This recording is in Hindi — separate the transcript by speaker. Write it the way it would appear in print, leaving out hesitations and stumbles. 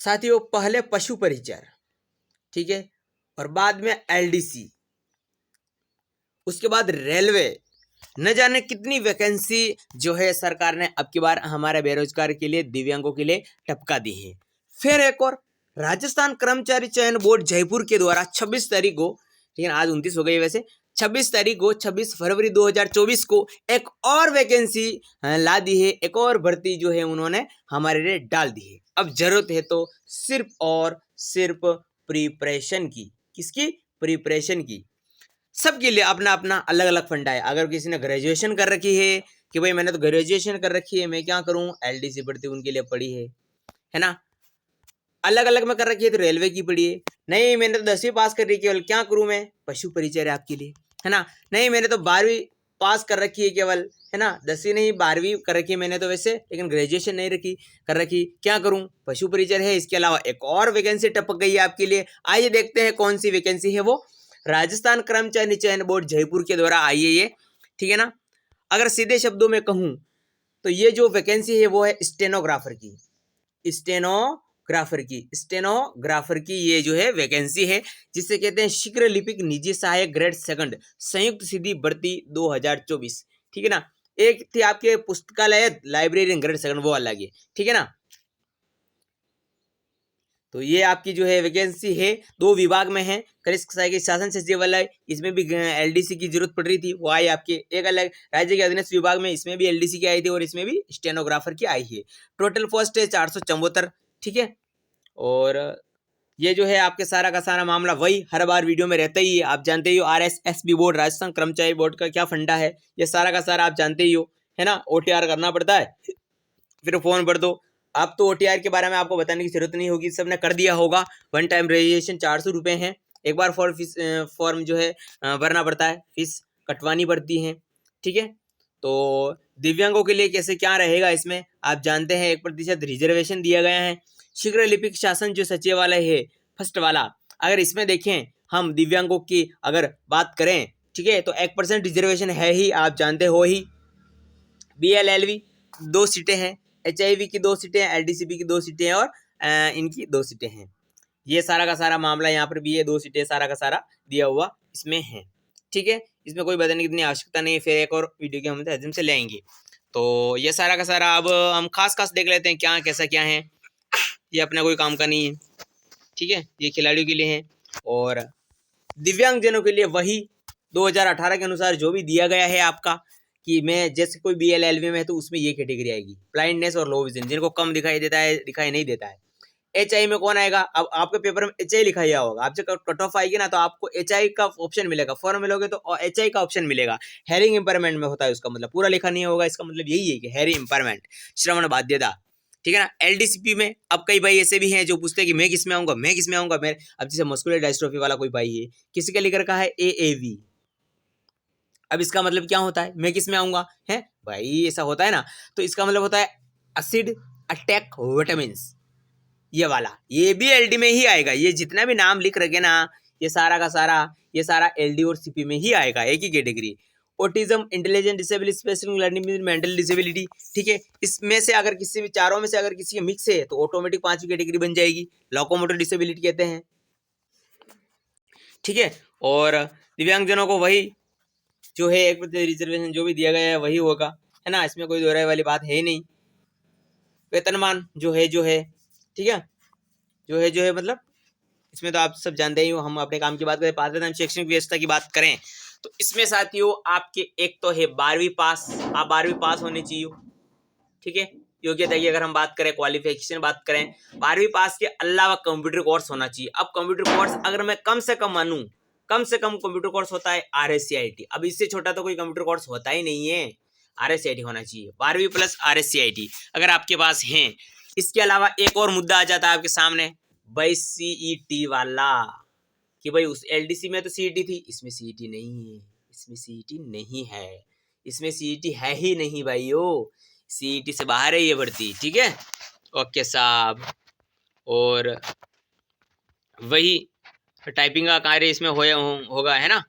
Speaker 1: साथियों पहले पशु परिचर, ठीक है, और बाद में एलडीसी, उसके बाद रेलवे। न जाने कितनी वैकेंसी जो है सरकार ने अब की बार हमारे बेरोजगार के लिए, दिव्यांगों के लिए टपका दी है। फिर एक और राजस्थान कर्मचारी चयन बोर्ड जयपुर के द्वारा 26 तारीख को, ठीक है, आज 29 हो गई वैसे, 26 तारीख को 26 फरवरी 2024 को एक और वैकेंसी ला दी है, एक और भर्ती जो है उन्होंने हमारे लिए डाल दी है। अब जरूरत है तो सिर्फ और सिर्फ प्रिपरेशन की। किसकी? प्रिपरेशन की। सबके लिए अपना अपना अलग अलग फंडा है। अगर किसी ने ग्रेजुएशन कर रखी है कि भाई मैंने तो ग्रेजुएशन कर रखी है, मैं क्या करूं, एलडीसी भर्ती उनके लिए पड़ी है ना। अलग अलग में कर रखी है तो रेलवे की पड़ी है। नहीं मैंने तो 10वीं पास कर रही है, केवल क्या करूं मैं, पशु परिचय है आपके लिए, है ना। नहीं मैंने तो 12वीं पास कर रखी है केवल, है ना, 10वीं नहीं 12वीं कर रखी है मैंने तो वैसे, लेकिन ग्रेजुएशन नहीं रखी कर रखी, क्या करूं, पशु परिचय है। इसके अलावा एक और वैकेंसी टपक गई है आपके लिए। आइए देखते हैं कौन सी वैकेंसी है वो। राजस्थान कर्मचारी चयन बोर्ड जयपुर के द्वारा आई है ये, ठीक है ना। अगर सीधे शब्दों में कहूं तो ये जो वैकेंसी है वो है स्टेनोग्राफर की, स्टेनोग्राफर की ये जो है वैकेंसी है, जिसे कहते हैं शीघ्र लिपिक निजी सहायक ग्रेड सेकंड संयुक्त सीधी भर्ती 2024, ठीक है ना। एक थी आपके पुस्तकालय लाइब्रेरियन ग्रेड सेकंड, वो अलग है, ठीक है ना। तो ये आपकी जो है वैकेंसी है, 2 विभाग में है। कनिष्ठ सहायक शासन सचिवालय, इसमें भी एलडीसी की जरूरत पड़ रही थी, वो आई आपके। एक अलग राज्य के अधीनस्थ विभाग में, इसमें भी एलडीसी की आई थी और इसमें भी स्टेनोग्राफर की आई है। टोटल पोस्ट है 474, ठीक है। और ये जो है आपके सारा का सारा मामला वही हर बार वीडियो में रहता ही है, आप जानते ही हो। RSSB बोर्ड, राजस्थान कर्मचारी बोर्ड का क्या फंडा है, ये सारा का सारा आप जानते ही हो, है ना। OTR करना पड़ता है, फिर फॉर्म भर दो। अब तो OTR के बारे में आपको बताने की जरूरत नहीं होगी, सबने कर दिया होगा। वन टाइम रजिस्ट्रेशन 400 रुपये है, एक बार फॉर्म जो है भरना पड़ता है, फीस कटवानी पड़ती है, ठीक है। तो दिव्यांगों के लिए कैसे क्या रहेगा इसमें आप जानते हैं, 1% रिजर्वेशन दिया गया है। शीघ्र लिपिक शासन जो सचिवालय है फर्स्ट वाला, अगर इसमें देखें हम दिव्यांगों की अगर बात करें, ठीक है, तो 1% रिजर्वेशन है ही, आप जानते हो ही। BLLV 2 सीटें हैं, HIV की 2 सीटें हैं, LDCB की 2 सीटें हैं और इनकी 2 सीटें हैं। ये सारा का सारा मामला यहाँ पर भी ये 2 सीटें सारा का सारा दिया हुआ इसमें है, ठीक है। इसमें कोई बताने की इतनी आवश्यकता नहीं है, फिर एक और वीडियो के हम माध्यम से ले आएंगे। तो ये सारा का सारा अब हम खास देख लेते हैं क्या कैसा क्या है। ये अपना कोई काम का नहीं है, ठीक है, ये खिलाड़ियों के लिए है। और दिव्यांगजनों के लिए वही 2018 के अनुसार जो भी दिया गया है आपका, कि मैं जैसे कोई BLLV में है तो उसमें ये कैटेगरी आएगी, ब्लाइंडनेस और लो विजन, जिनको कम दिखाई देता है, दिखाई नहीं देता है। HI में कौन आएगा, अब आपके पेपर में HI लिखा हुआ होगा, आपसे कट ऑफ आएगी ना तो आपको HI का ऑप्शन मिलेगा, फॉर्म मिलोगे तो HI का ऑप्शन मिलेगा। हेयरिंग इंपेयरमेंट में होता है उसका मतलब, पूरा लिखा नहीं होगा, इसका मतलब यही है कि हेयरिंग इंपेयरमेंट, श्रवण बाध्यता, ठीक है ना। LDCP में अब कई भाई ऐसे भी हैं जो पूछते हैं कि मैं किस में आऊंगा, मैं किस में आऊंगा। मैं अब जैसे मस्कुलर डिस्ट्रोफी वाला कोई भाई है, किसी का लिख रखा है AAV, अब इसका मतलब क्या होता है, मैं किस में आऊंगा, है भाई, ऐसा होता है ना। तो इसका मतलब होता है एसिड अटैक विटामिन, ये वाला, ये भी LD में ही आएगा। ये जितना भी नाम लिख रखे ना, ये सारा का सारा, ये सारा LD और CP में ही आएगा, एक ही category. Autism, intelligent disability, specific learning, mental disability, ठीक है। इसमें से अगर किसी भी चारों में से अगर किसी के मिक्स है तो ऑटोमेटिक 5वीं कैटेगरी बन जाएगी, लोकोमोटर डिसेबिलिटी कहते हैं, ठीक है। और दिव्यांगजनों को वही जो है 1% रिजर्वेशन जो भी दिया गया है वही होगा, है ना। इसमें कोई दोहराई वाली बात है ही नहीं। वेतनमान जो है ठीक है, जो है मतलब इसमें तो आप सब जानते ही हो। हम अपने काम की बात करें, पात्रता शैक्षणिक व्यवस्था की बात करें तो इसमें साथियों आपके एक तो है 12वीं पास, आप 12वीं पास होने चाहिए, ठीक है। योग्यता की अगर हम बात करें, क्वालिफिकेशन बात करें, 12वीं पास के अलावा कंप्यूटर कोर्स होना चाहिए। अब कंप्यूटर कोर्स अगर मैं कम से कम मानूं, कम से कम कंप्यूटर कोर्स होता है RSCIT, अब इससे छोटा तो कोई कंप्यूटर कोर्स होता ही नहीं है, RSCIT होना चाहिए, 12वीं प्लस RSCIT अगर आपके पास है। इसके अलावा एक और मुद्दा आ जाता है आपके सामने, भाई CET वाला, कि भाई उस LDC में तो CET थी, इसमें CET नहीं है, इसमें CET नहीं है, इसमें CET है ही नहीं भाइयों, CET से बाहर है ये भर्ती, ठीक है। ओके साहब। और वही टाइपिंग का कार्य इसमें होगा, है ना।